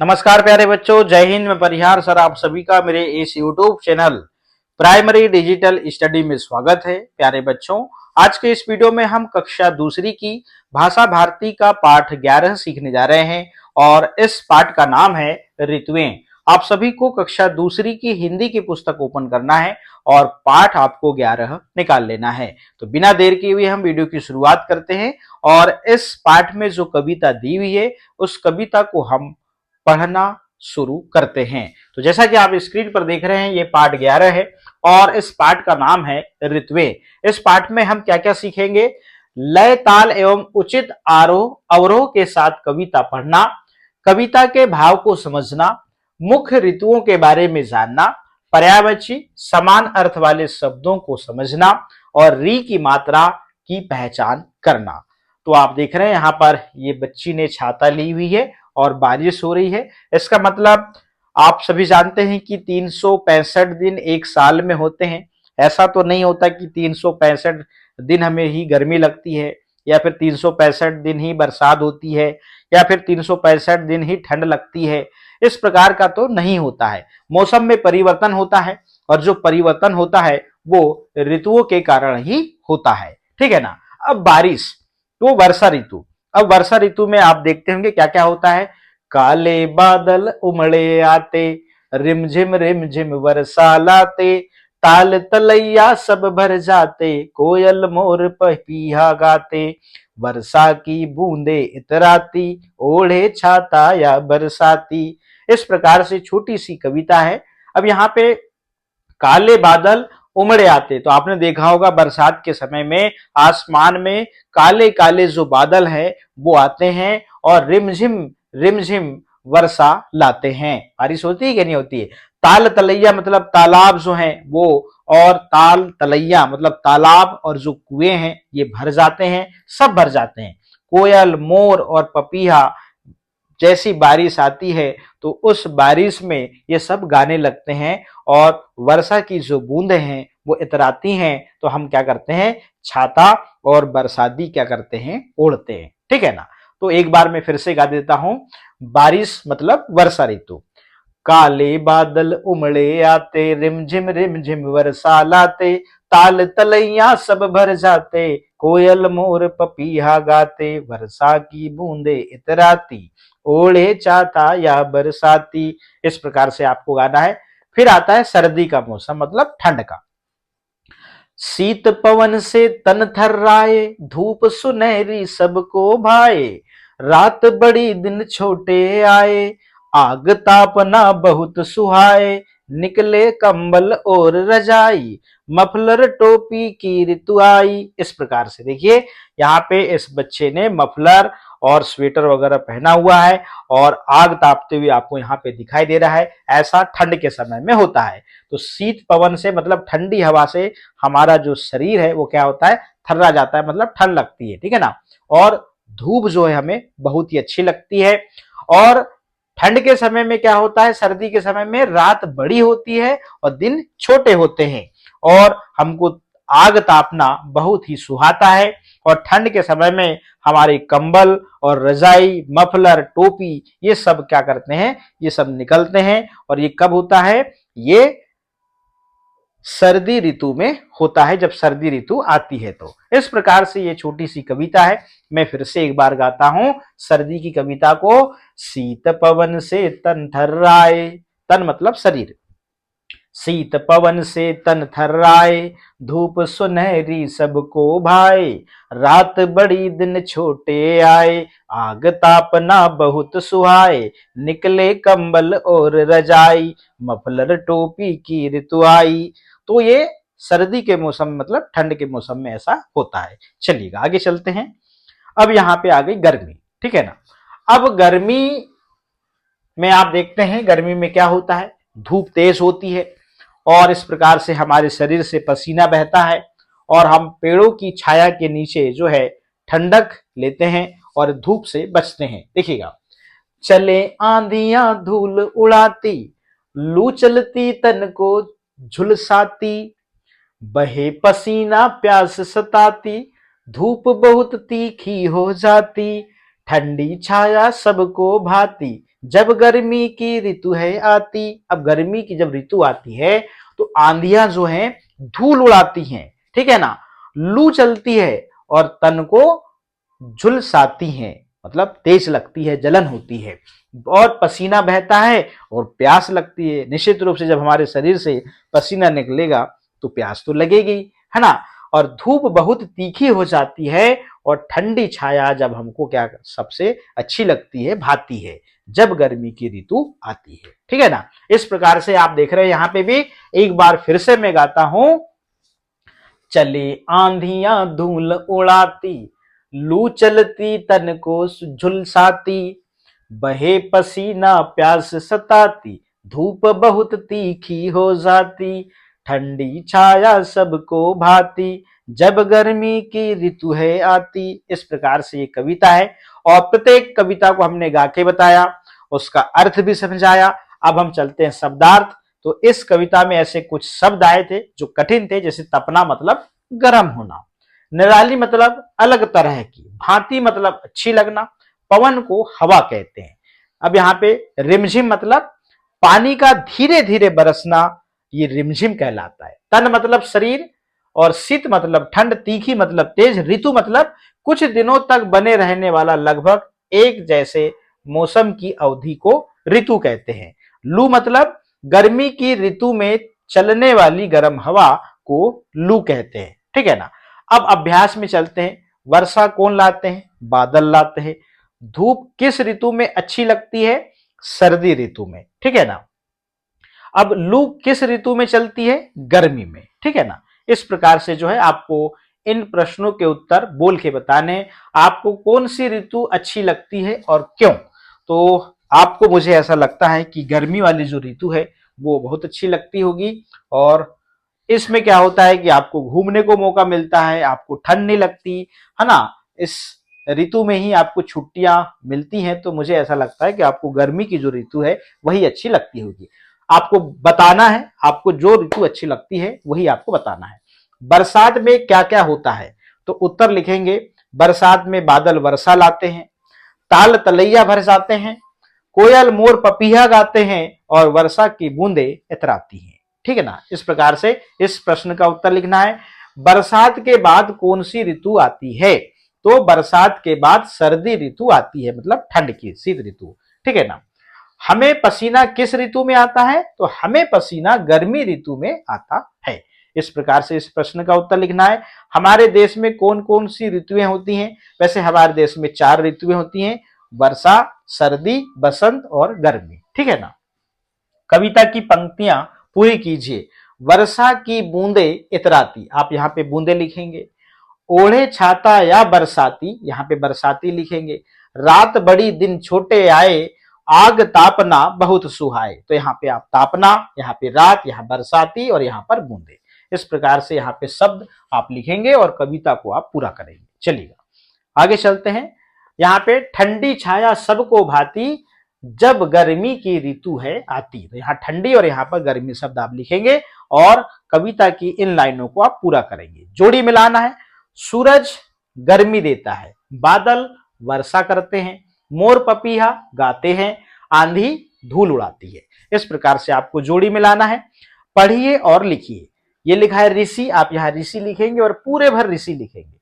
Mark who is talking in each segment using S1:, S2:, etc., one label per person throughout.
S1: नमस्कार प्यारे बच्चों, जय हिंद। मैं परिहार सर आप सभी का मेरे इस YouTube channel primary digital study में स्वागत है। प्यारे बच्चों, आज के इस वीडियो में हम कक्षा दूसरी की भाषा भारती का पाठ 11 सीखने जा रहे हैं और इस पाठ का नाम है ऋतुएं। आप सभी को कक्षा दूसरी की हिंदी की पुस्तक ओपन करना है और पाठ आपको 11 निकाल लेना है। तो बिना देर किए हुए हम वीडियो की शुरुआत करते हैं और इस पाठ में जो कविता दी हुई है उस कविता को हम पढ़ना शुरू करते हैं। तो जैसा कि आप स्क्रीन पर देख रहे हैं, ये पाठ 11 है और इस पाठ का नाम है ऋतुएं। इस पाठ में हम क्या क्या सीखेंगे? लय, ताल एवं उचित आरोह अवरोह के साथ कविता पढ़ना, कविता के भाव को समझना, मुख्य ऋतुओं के बारे में जानना, पर्यायवाची समान अर्थ वाले शब्दों को समझना और री की मात्रा की पहचान करना। तो आप देख रहे हैं यहाँ पर ये बच्ची ने छाता ली हुई है और बारिश हो रही है। इसका मतलब आप सभी जानते हैं कि 365 दिन एक साल में होते हैं। ऐसा तो नहीं होता कि 365 दिन हमें ही गर्मी लगती है या फिर 365 दिन ही बरसात होती है या फिर 365 दिन ही ठंड लगती है। इस प्रकार का तो नहीं होता है। मौसम में परिवर्तन होता है और जो परिवर्तन होता है वो ऋतुओं के कारण ही होता है। ठीक है ना। अब बारिश, तो वर्षा ऋतु। अब वर्षा ऋतु में आप देखते होंगे क्या क्या होता है। काले बादल उमड़े आते, रिमझिम रिमझिम वर्षा लाते, ताल तलैया सब भर जाते, कोयल मोर पपीहा गाते, वर्षा की बूंदे इतराती, ओढ़े छाता या बरसाती। इस प्रकार से छोटी सी कविता है। अब यहाँ पे काले बादल उमड़े आते, तो आपने देखा होगा बरसात के समय में आसमान में काले काले जो बादल है वो आते हैं और रिमझिम रिमझिम वर्षा लाते हैं। बारिश होती है कि नहीं होती है। ताल तलैया मतलब तालाब जो है वो, और ताल तलैया मतलब तालाब और जो कुएं हैं ये भर जाते हैं, सब भर जाते हैं। कोयल, मोर और पपीहा जैसी बारिश आती है तो उस बारिश में ये सब गाने लगते हैं और वर्षा की जो बूंदें हैं वो इतराती हैं, तो हम क्या करते हैं, छाता और बरसाती क्या करते हैं, ओढ़ते हैं। ठीक है ना। तो एक बार मैं फिर से गा देता हूं। बारिश मतलब वर्षा ऋतु। काले बादल उमड़े आते, रिम झिम वर्षा लाते, ताल तलैया सब भर जाते, कोयल मोर पपीहा गाते, वर्षा की बूंदे इतराती, ओढ़े चाता या बरसाती। इस प्रकार से आपको गाना है। फिर आता है सर्दी का मौसम मतलब ठंड का। शीत पवन से तन थर्राए, धूप सुनहरी सबको भाए, रात बड़ी दिन छोटे आए, आग तापना बहुत सुहाए, निकले कंबल और रजाई, मफलर टोपी की ऋतु आई। इस प्रकार से देखिए यहाँ पे इस बच्चे ने मफलर और स्वेटर वगैरह पहना हुआ है और आग तापते हुए आपको यहाँ पे दिखाई दे रहा है। ऐसा ठंड के समय में होता है। तो शीत पवन से मतलब ठंडी हवा से हमारा जो शरीर है वो क्या होता है, थर्रा जाता है, मतलब ठंड लगती है। ठीक है ना। और धूप जो है हमें बहुत ही अच्छी लगती है। और ठंड के समय में क्या होता है, सर्दी के समय में रात बड़ी होती है और दिन छोटे होते हैं और हमको आग तापना बहुत ही सुहाता है। और ठंड के समय में हमारे कंबल और रजाई, मफलर, टोपी ये सब क्या करते हैं, ये सब निकलते हैं। और ये कब होता है, ये सर्दी ऋतु में होता है, जब सर्दी ऋतु आती है। तो इस प्रकार से ये छोटी सी कविता है। मैं फिर से एक बार गाता हूं सर्दी की कविता को। शीत पवन से तन थर्राए, तन मतलब शरीर, शीत पवन से तन थर्राए, धूप सुनहरी सबको भाए, रात बड़ी दिन छोटे आए, आग तापना बहुत सुहाए, निकले कंबल और रजाई, मफलर टोपी की ऋतु आई। तो ये सर्दी के मौसम मतलब ठंड के मौसम में ऐसा होता है। चलिएगा आगे चलते हैं। अब यहाँ पे आ गई गर्मी। ठीक है ना। अब गर्मी में आप देखते हैं गर्मी में क्या होता है, धूप तेज होती है और इस प्रकार से हमारे शरीर से पसीना बहता है और हम पेड़ों की छाया के नीचे जो है ठंडक लेते हैं और धूप से बचते हैं। देखिएगा, चले आंधियां धूल उड़ाती, लू चलती तन को झुलसाती, बहे पसीना प्यास सताती, धूप बहुत तीखी हो जाती, ठंडी छाया सबको भाती, जब गर्मी की ऋतु है आती। अब गर्मी की जब ऋतु आती है तो आंधियां जो हैं धूल उड़ाती हैं, ठीक है ना, लू चलती है और तन को झुलसाती हैं, मतलब तेज लगती है, जलन होती है, और पसीना बहता है और प्यास लगती है। निश्चित रूप से जब हमारे शरीर से पसीना निकलेगा तो प्यास तो लगेगी, है ना। और धूप बहुत तीखी हो जाती है और ठंडी छाया जब हमको क्या सबसे अच्छी लगती है, भाती है, जब गर्मी की ऋतु आती है, ठीक है ना। इस प्रकार से आप देख रहे हैं यहां पे भी एक बार फिर से मैं गाता हूं। चले आंधियां धूल उड़ाती, लू चलती तन को झुलसाती, बहे पसीना प्यास सताती, धूप बहुत तीखी हो जाती, ठंडी छाया सबको भाती, जब गर्मी की ऋतु है आती। इस प्रकार से ये कविता है और प्रत्येक कविता को हमने गा के बताया, उसका अर्थ भी समझाया। अब हम चलते हैं शब्दार्थ। तो इस कविता में ऐसे कुछ शब्द आए थे जो कठिन थे, जैसे तपना मतलब गर्म होना, निराली मतलब अलग तरह की, भांति मतलब अच्छी लगना, पवन को हवा कहते हैं। अब यहाँ पे रिमझिम मतलब पानी का धीरे धीरे बरसना, ये रिमझिम कहलाता है। तन मतलब शरीर और शीत मतलब ठंड, तीखी मतलब तेज, ऋतु मतलब कुछ दिनों तक बने रहने वाला लगभग एक जैसे मौसम की अवधि को ऋतु कहते हैं। लू मतलब गर्मी की ऋतु में चलने वाली गर्म हवा को लू कहते हैं, ठीक है ना। अब अभ्यास में चलते हैं। वर्षा कौन लाते हैं? बादल लाते हैं। धूप किस ऋतु में अच्छी लगती है? सर्दी ऋतु में, ठीक है ना। अब लू किस ऋतु में चलती है? गर्मी में, ठीक है ना। इस प्रकार से जो है आपको इन प्रश्नों के उत्तर बोल के बताने, आपको कौन सी ऋतु अच्छी लगती है और क्यों। तो आपको, मुझे ऐसा लगता है कि गर्मी वाली जो ऋतु है वो बहुत अच्छी लगती होगी, और इसमें क्या होता है कि आपको घूमने को मौका मिलता है, आपको ठंड नहीं लगती, है ना। इस ऋतु में ही आपको छुट्टियां मिलती हैं, तो मुझे ऐसा लगता है कि आपको गर्मी की जो ऋतु है वही अच्छी लगती होगी। आपको बताना है, आपको जो ऋतु अच्छी लगती है वही आपको बताना है। बरसात में क्या क्या होता है? तो उत्तर लिखेंगे। बरसात में बादल वर्षा लाते हैं, ताल तलैया भर जाते हैं, कोयल मोर पपीहा गाते हैं और वर्षा की बूंदे इतराती हैं, ठीक है ना। इस प्रकार से इस प्रश्न का उत्तर लिखना है। बरसात के बाद कौन सी ऋतु आती है? तो बरसात के बाद सर्दी ऋतु आती है, मतलब ठंड की, शीत ऋतु, ठीक है ना। हमें पसीना किस ऋतु में आता है? तो हमें पसीना गर्मी ऋतु में आता है। इस प्रकार से इस प्रश्न का उत्तर लिखना है। हमारे देश में कौन कौन सी ऋतुएं होती हैं? वैसे हमारे देश में 4 ऋतुएं होती हैं, वर्षा, सर्दी, बसंत और गर्मी, ठीक है ना। कविता की पंक्तियां पूरी कीजिए। वर्षा की बूंदे इतराती, आप यहाँ पे बूंदे लिखेंगे। ओढ़े छाता या बरसाती, यहाँ पे बरसाती लिखेंगे। रात बड़ी दिन छोटे आए, आग तापना बहुत सुहाए, तो यहाँ पे आप तापना, यहाँ पे रात, यहाँ बरसाती और यहाँ पर बूंदे। इस प्रकार से यहाँ पे शब्द आप लिखेंगे और कविता को आप पूरा करेंगे। चलिएगा आगे चलते हैं। यहाँ पे ठंडी छाया सबको भाती, जब गर्मी की ऋतु है आती, तो यहाँ ठंडी और यहाँ पर गर्मी शब्द आप लिखेंगे और कविता की इन लाइनों को आप पूरा करेंगे। जोड़ी मिलाना है। सूरज गर्मी देता है, बादल वर्षा करते हैं, मोर पपीहा गाते हैं, आंधी धूल उड़ाती है। इस प्रकार से आपको जोड़ी मिलाना है। पढ़िए और लिखिए। ये लिखा है ऋषि, आप यहाँ ऋषि लिखेंगे और पूरे भर ऋषि लिखेंगे।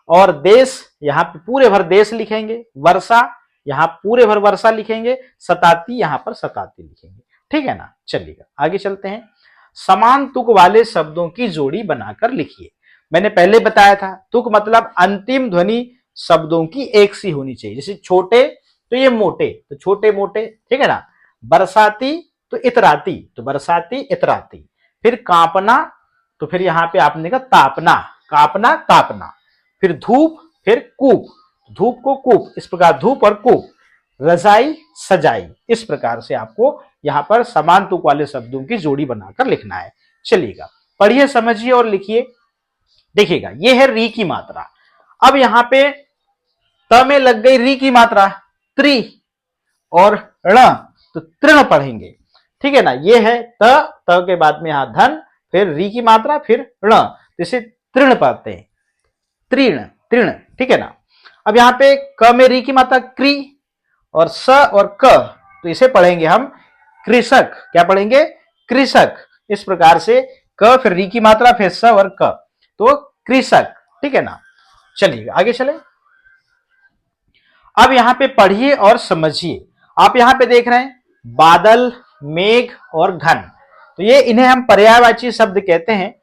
S1: और देश, यहाँ पे पूरे भर देश लिखेंगे। वर्षा, यहाँ पूरे भर वर्षा लिखेंगे। सताती, यहाँ पर सताती लिखेंगे, ठीक है ना। चलिएगा आगे चलते हैं। समान तुक वाले शब्दों की जोड़ी बनाकर लिखिए। मैंने पहले बताया था, तुक मतलब अंतिम ध्वनि शब्दों की एक सी होनी चाहिए। जैसे छोटे तो ये मोटे, तो छोटे मोटे, ठीक है ना। बरसाती तो इतराती, तो बरसाती इतराती। फिर कांपना, तो फिर यहाँ पे आपने कहा तापना, कांपना तापना। फिर धूप, फिर कूप, धूप को कूप, इस प्रकार धूप और कूप। रजाई सजाई, इस प्रकार से आपको यहाँ पर समान तुक वाले शब्दों की जोड़ी बनाकर लिखना है। चलिएगा पढ़िए, समझिए और लिखिए। देखिएगा ये है री की मात्रा। अब यहाँ पे त में लग गई री की मात्रा, त्रि और ण, तो तृण पढ़ेंगे, ठीक है ना। ये है त के बाद में यहां धन, फिर री की मात्रा, फिर ण, इसे तृण पढ़ते हैं, तृण तृण, ठीक है ना। अब यहाँ पे क में री की मात्रा क्री और स और क, तो इसे पढ़ेंगे हम कृषक। क्या पढ़ेंगे? कृषक। इस प्रकार से क फिर री की मात्रा फिर स और क, तो कृषक। ठीक है ना। चलिए आगे चले। अब यहां पे पढ़िए और समझिए। आप यहां पे देख रहे हैं बादल, मेघ और घन, तो ये इन्हें हम पर्यायवाची शब्द कहते हैं।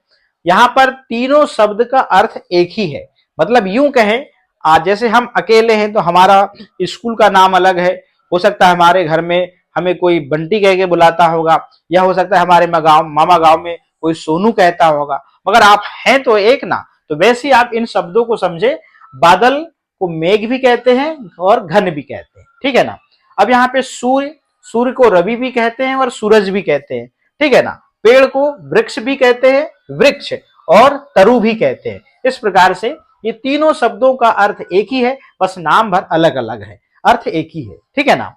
S1: यहां पर तीनों शब्द का अर्थ एक ही है। मतलब यूं कहें, आज जैसे हम अकेले हैं तो हमारा स्कूल का नाम अलग है, हो सकता है हमारे घर में हमें कोई बंटी कह के बुलाता होगा, या हो सकता है हमारे मामा गांव में कोई सोनू कहता होगा, मगर आप हैं तो एक ना। तो वैसे ही आप इन शब्दों को समझे, बादल को मेघ भी कहते हैं और घन भी कहते हैं। ठीक है ना। अब यहाँ पे सूर्य, सूर्य को रवि भी कहते हैं और सूरज भी कहते हैं। ठीक है ना। पेड़ को वृक्ष भी कहते हैं, वृक्ष, और तरु भी कहते हैं। इस प्रकार से ये तीनों शब्दों का अर्थ एक ही है, बस नाम भर अलग अलग है, अर्थ एक ही है। ठीक है ना।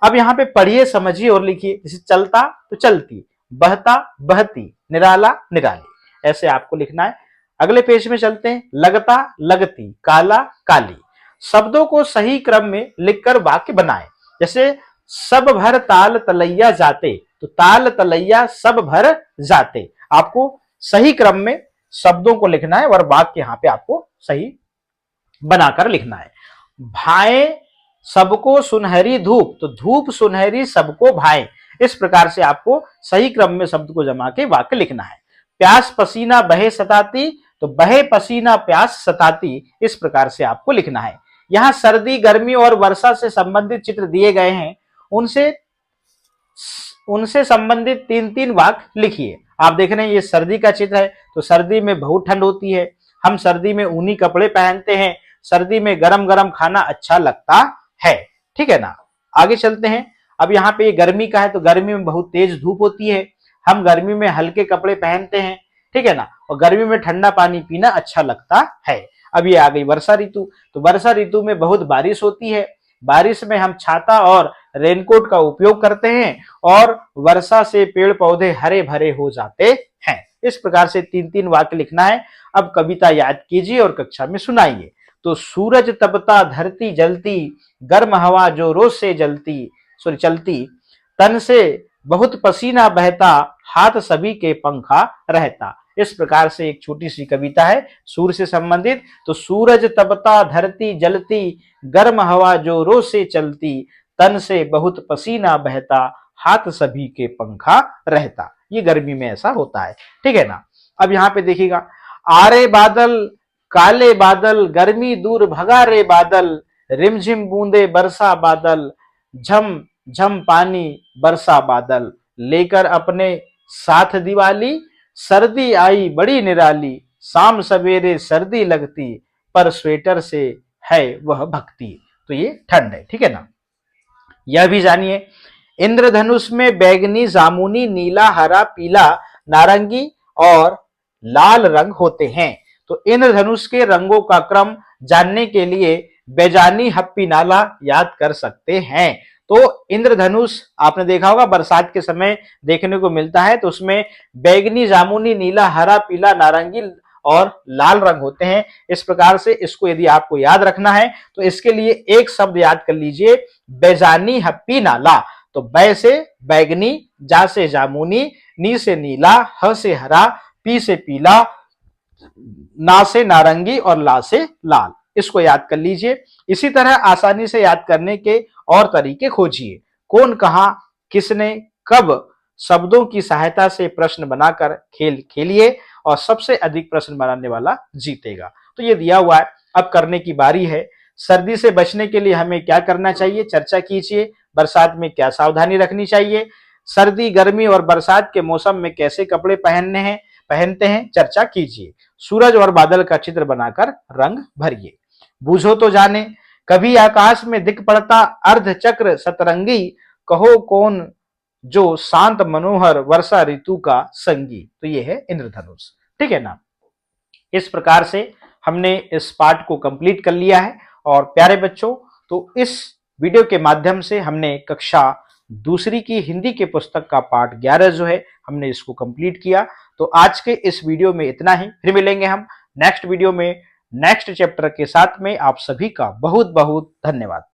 S1: अब यहाँ पे पढ़िए, समझिए और लिखिए। जैसे चलता तो चलती, बहता बहती, निराला निराली, ऐसे आपको लिखना है। अगले पेज में चलते हैं। लगता लगती, काला काली। शब्दों को सही क्रम में लिखकर वाक्य बनाएं। जैसे सब भर ताल तलैया जाते, तो ताल तलैया सब भर जाते, आपको सही क्रम में शब्दों को लिखना है और वाक्य यहाँ पे आपको सही बनाकर लिखना है। भाए सबको सुनहरी धूप, तो धूप सुनहरी सबको भाए, इस प्रकार से आपको सही क्रम में शब्द को जमा के वाक्य लिखना है। प्यास पसीना बहे सताती, तो बहे पसीना प्यास सताती, इस प्रकार से आपको लिखना है। यहाँ सर्दी गर्मी और वर्षा से संबंधित चित्र दिए गए हैं, उनसे संबंधित तीन तीन वाक्य लिखिए। आप देख रहे हैं ये सर्दी का चित्र है, तो सर्दी में बहुत ठंड होती है, हम सर्दी में ऊनी कपड़े पहनते हैं, सर्दी में गरम गरम खाना अच्छा लगता है। ठीक है ना। आगे चलते हैं। अब यहाँ पे गर्मी का है, तो गर्मी में बहुत तेज धूप होती है, हम गर्मी में हल्के कपड़े पहनते हैं। ठीक है ना। और गर्मी में ठंडा पानी पीना अच्छा लगता है। अब ये आ गई वर्षा ऋतु, तो वर्षा ऋतु में बहुत बारिश होती है, बारिश में हम छाता और रेनकोट का उपयोग करते हैं, और वर्षा से पेड़ पौधे हरे भरे हो जाते हैं। इस प्रकार से तीन तीन वाक्य लिखना है। अब कविता याद कीजिए और कक्षा में सुनाइए। तो सूरज तपता धरती जलती, गर्म हवा जो रोज से चलती, तन से बहुत पसीना बहता, हाथ सभी के पंखा रहता। इस प्रकार से एक छोटी सी कविता है सूर्य से संबंधित। तो सूरज तपता धरती जलती, गर्म हवा जो रोज से चलती, तन से बहुत पसीना बहता, हाथ सभी के पंखा रहता। ये गर्मी में ऐसा होता है। ठीक है ना। अब यहाँ पे देखिएगा, आरे बादल काले बादल, गर्मी दूर भगा रे बादल, रिमझिम बूंदे बरसा बादल, झम झम पानी बरसा बादल, लेकर अपने साथ दिवाली, सर्दी आई बड़ी निराली, शाम सवेरे सर्दी लगती, पर स्वेटर से है वह भक्ति। तो ये ठंड है। ठीक है ना। यह भी जानिए, इंद्रधनुष में बैगनी जामुनी नीला हरा पीला नारंगी और लाल रंग होते हैं। तो इंद्रधनुष के रंगों का क्रम जानने के लिए बेजानी हप्पी नाला याद कर सकते हैं। तो इंद्रधनुष आपने देखा होगा बरसात के समय देखने को मिलता है, तो उसमें बैगनी जामुनी नीला हरा पीला नारंगी और लाल रंग होते हैं। इस प्रकार से इसको यदि आपको याद रखना है तो इसके लिए एक शब्द याद कर लीजिए, बेजानी हप्पी नाला। तो बै से बैगनी, जा से जामुनी, नी से नीला, ह से हरा, पी से पीला, ना से नारंगी और ला से लाल। इसको याद कर लीजिए। इसी तरह आसानी से याद करने के और तरीके खोजिए। कौन, कहां, किसने, कब शब्दों की सहायता से प्रश्न बनाकर खेल खेलिए और सबसे अधिक प्रश्न बनाने वाला जीतेगा। तो ये दिया हुआ है। अब करने की बारी है। सर्दी से बचने के लिए हमें क्या करना चाहिए, चर्चा कीजिए। बरसात में क्या सावधानी रखनी चाहिए, सर्दी गर्मी और बरसात के मौसम में कैसे कपड़े पहनते हैं, चर्चा कीजिए। सूरज और बादल का चित्र बनाकर रंग भरिए। बूझो तो जाने, कभी आकाश में दिख पड़ता अर्ध चक्र सतरंगी, कहो कौन जो शांत मनोहर वर्षा ऋतु का संगी। तो ये है इंद्रधनुष। ठीक है ना। इस प्रकार से हमने इस पाठ को कंप्लीट कर लिया है। और प्यारे बच्चों, तो इस वीडियो के माध्यम से हमने कक्षा दूसरी की हिंदी के पुस्तक का पाठ 11 जो है हमने इसको कंप्लीट किया। तो आज के इस वीडियो में इतना ही। फिर मिलेंगे हम नेक्स्ट वीडियो में नेक्स्ट चैप्टर के साथ में आप सभी का बहुत बहुत धन्यवाद।